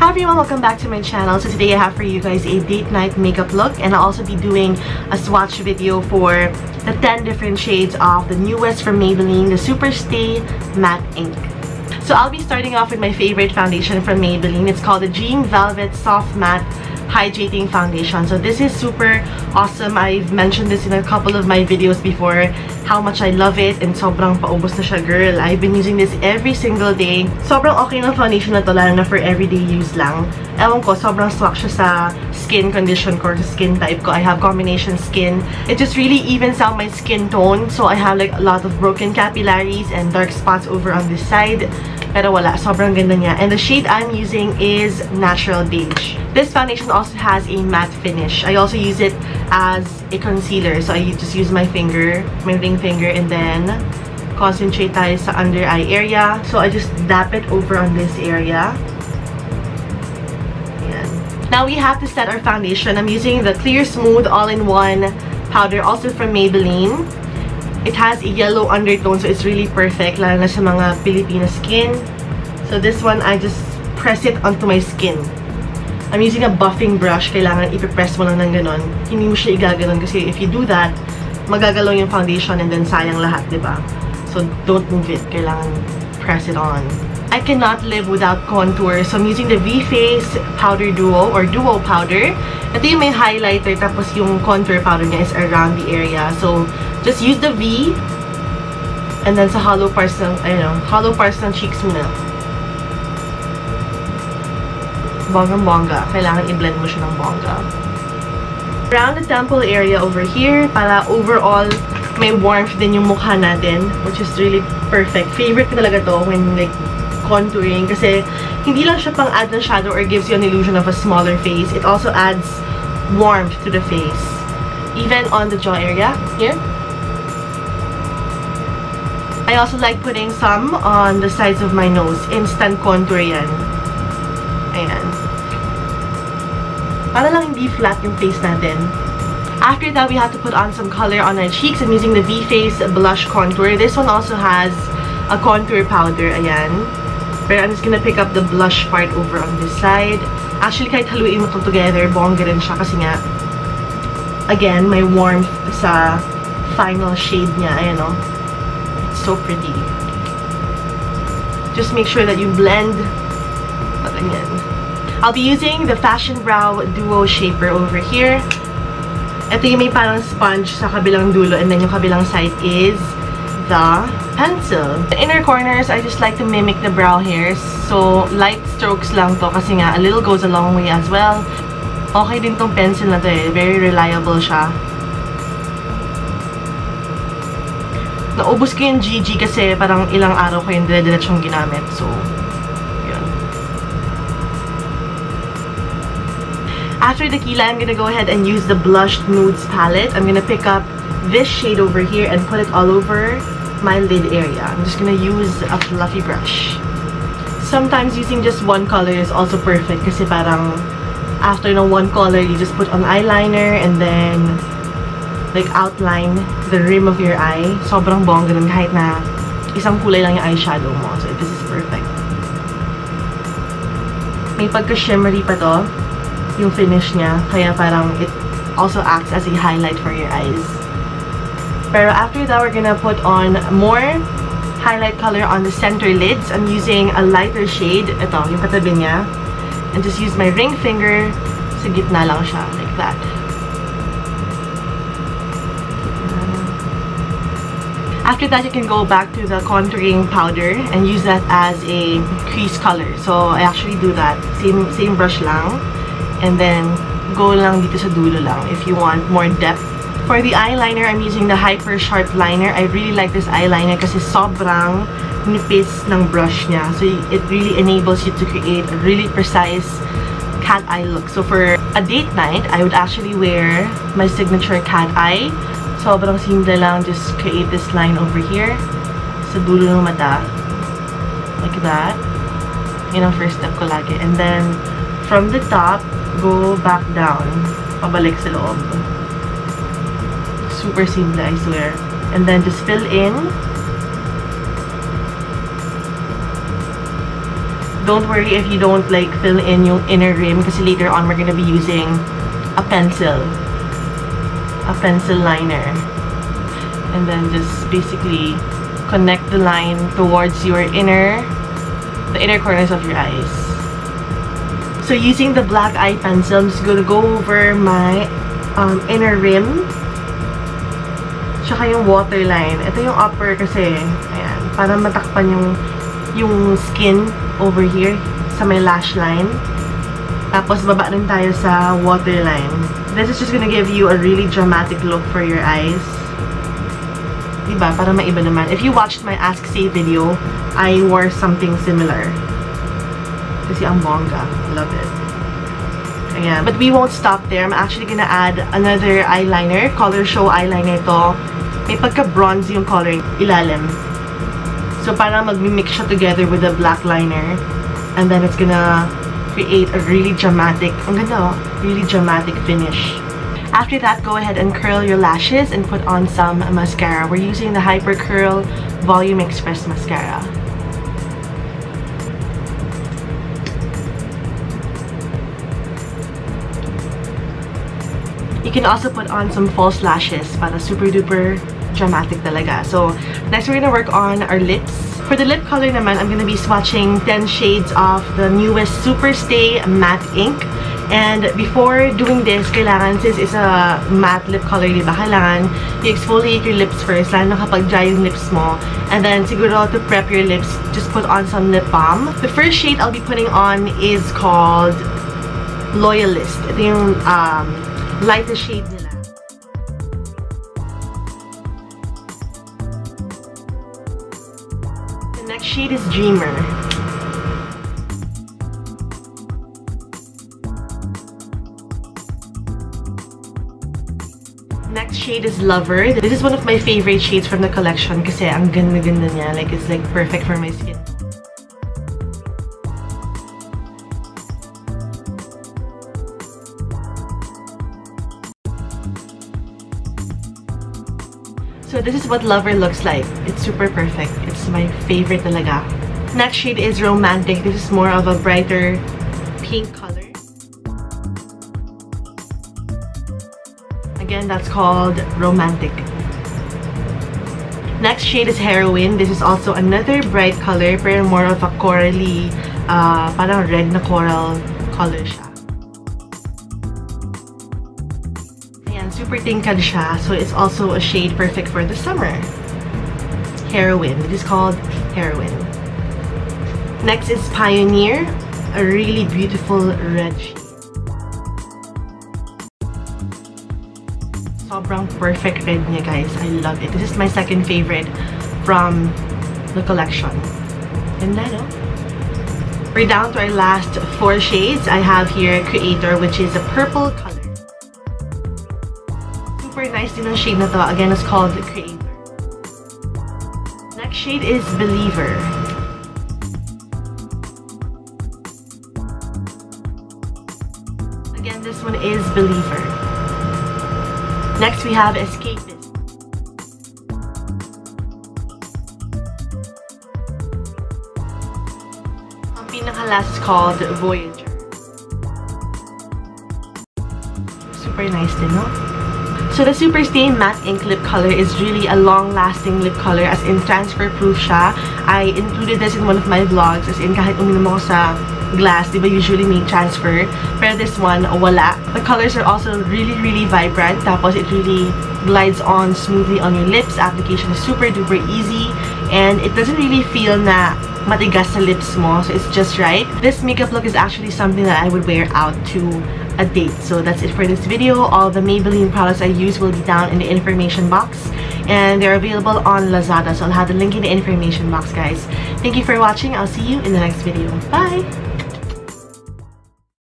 Hi everyone, welcome back to my channel. So today I have for you guys a date night makeup look, and I'll also be doing a swatch video for the 10 different shades of the newest from Maybelline, the SuperStay Matte Ink. So I'll be starting off with my favorite foundation from Maybelline. It's called the Dream Velvet Soft Matte Hydrating Foundation. So this is super awesome. I've mentioned this in a couple of my videos before, how much I love it, and sobrang paubos na siya, girl. I've been using this every single day. Sobrang okay ng foundation na to, lalo na for everyday use lang. Ewan ko, sobrang swak siya sa skin condition ko, sa skin type ko. I have combination skin. It just really evens out my skin tone. So I have like a lot of broken capillaries and dark spots over on this side. Pero wala, sobrang ganda niya. And the shade I'm using is Natural Beige. This foundation also has a matte finish. I also use it as a concealer. So I just use my finger, my ring finger, and then concentrate tayo sa under eye area. So I just dab it over on this area. Ayan. Now we have to set our foundation. I'm using the Clear Smooth All-in-One powder, also from Maybelline. It has a yellow undertone, so it's really perfect, lalo na sa mga Filipino skin. So this one, I just press it onto my skin. I'm using a buffing brush. Kailangan ipipress mo lang ng ganon. Hindi mo siya igaganon kasi if you do that, magagalaw yung foundation and then sayang lahat, diba? So don't move it. Kailangan press it on. I cannot live without contour. So I'm using the V-Face Powder Duo or Duo Powder. Ito yung may highlighter, tapos yung contour powder niya is around the area. So just use the V and then sa hollow parts ng, hollow parts ng cheeks mo na. Bonggang-bongga. Kailangan i-blend mo siya ng bongga. Around the temple area over here, para overall may warmth din yung mukha natin, which is really perfect. Favorite ko talaga to when like contouring kasi hindi lang siya pang add ng shadow or gives you an illusion of a smaller face. It also adds warmth to the face. Even on the jaw area, here. I also like putting some on the sides of my nose. Instant contour yan. Ayan. Para lang hindi flat yung face natin. After that, we have to put on some color on our cheeks. I'm using the V-Face Blush Contour. This one also has a contour powder. Ayan. Pero I'm just gonna pick up the blush part over on this side. Actually, kahit haluin mo ito together, bongga rin siya kasi nga, again, may warmth sa final shade niya. Ayan, o. It's so pretty. Just make sure that you blend. Ganyan. I'll be using the Fashion Brow Duo Shaper over here. Ito yung may parang sponge sa kabilang dulo, and then yung kabilang side is the pencil. The inner corners, I just like to mimic the brow hairs. So, light strokes lang to kasi nga, a little goes a long way as well. Okay din tong pencil na to eh. Very reliable siya. Naubos ko yung GG kasi parang ilang araw ko yung dire-diretsyong ginamit. So, yun. After the Kila, I'm gonna go ahead and use the Blushed Nudes palette. I'm gonna pick up this shade over here and put it all over my lid area. I'm just gonna use a fluffy brush. Sometimes using just one color is also perfect kasi parang after no one color, you just put on eyeliner and then like outline the rim of your eye. Sobrang bongga nun kahit na isang kulay lang yung eyeshadow mo. So this is perfect. May pagka-shimmery pa to yung finish niya, kaya parang it also acts as a highlight for your eyes. Pero after that, we're gonna put on more highlight color on the center lids. I'm using a lighter shade. Ito, yung katabi niya. And just use my ring finger. Sa gitna lang siya, like that. After that, you can go back to the contouring powder and use that as a crease color. So, I actually do that. Same brush lang. And then, go lang dito sa dulo lang if you want more depth. For the eyeliner, I'm using the Hyper Sharp Liner. I really like this eyeliner kasi sobrang nipis ng brush niya. So, it really enables you to create a really precise cat eye look. So, for a date night, I would actually wear my signature cat eye. Sobrang simple lang. Just create this line over here sa dulo ng mata. Like that. Yun ang first step ko lagi. And then, from the top, go back down. Pabalik sa loob. Super simple, I swear. And then just fill in Don't worry if you don't like fill in yung inner rim kasi later on we're gonna be using a pencil liner. And then just basically connect the line towards your the inner corners of your eyes. So using the black eye pencil, I'm just gonna go over my inner rim. Tsaka yung waterline. Ito yung upper kasi, ayan, para matakpan yung skin over here sa may lash line. Tapos baba rin tayo sa waterline. This is just gonna give you a really dramatic look for your eyes. Diba? Para maiba naman. If you watched my Ask Say video, I wore something similar. Kasi ang bongga. Love it. Ayan. But we won't stop there. I'm actually gonna add another eyeliner. Color Show eyeliner ito. May pagka-bronze yung color ilalim. So, parang mag-mix siya together with the black liner. And then it's gonna create a really dramatic, ang ganda, really dramatic finish. After that, go ahead and curl your lashes and put on some mascara. We're using the Hyper Curl Volume Express Mascara. You can also put on some false lashes para super duper dramatic talaga. So, next we're gonna work on our lips. For the lip color naman, I'm gonna be swatching 10 shades of the newest SuperStay Matte Ink. And before doing this, kailangan, since it's a matte lip color, diba? Kailangan i-exfoliate your lips first, lalo na kapag dry yung lips mo. And then, siguro to prep your lips, just put on some lip balm. The first shade I'll be putting on is called Loyalist. Ito yung lightest shade nila. The next shade is Dreamer. Next shade is Lover. This is one of my favorite shades from the collection kasi ang ganda-ganda niya. Like, it's like perfect for my skin. So this is what Lover looks like. It's super perfect. It's my favorite talaga. Next shade is Romantic. This is more of a brighter pink color. Again, that's called Romantic. Next shade is Heroine. This is also another bright color, pero more of a corally, parang red na coral color siya. Ayan, super tingkad siya, so it's also a shade perfect for the summer. Heroine. It is called Heroine. Next is Pioneer, a really beautiful red shade. Sobrang perfect red niya, guys. I love it. This is my second favorite from the collection. And then, we're down to our last 4 shades. I have here Creator, which is a purple color. Super nice din ang shade na to. Again, it's called Creator. Next shade is Believer. Again, this one is Believer. Next, we have Escapist. Ang pinaka-last is called Voyager. Super nice din, no? So, the SuperStay Matte Ink Lip Color is really a long-lasting lip color, as in transfer-proof siya. I included this in one of my vlogs, as in kahit uminom ako sa glass, diba usually may transfer, pero this one, wala. The colors are also really, really vibrant, tapos it really glides on smoothly on your lips. Application is super duper easy, and it doesn't really feel na matigas sa lips mo, so it's just right. This makeup look is actually something that I would wear out to a date. So that's it for this video. All the Maybelline products I use will be down in the information box, and they're available on Lazada, so I'll have the link in the information box, guys. Thank you for watching. I'll see you in the next video. Bye!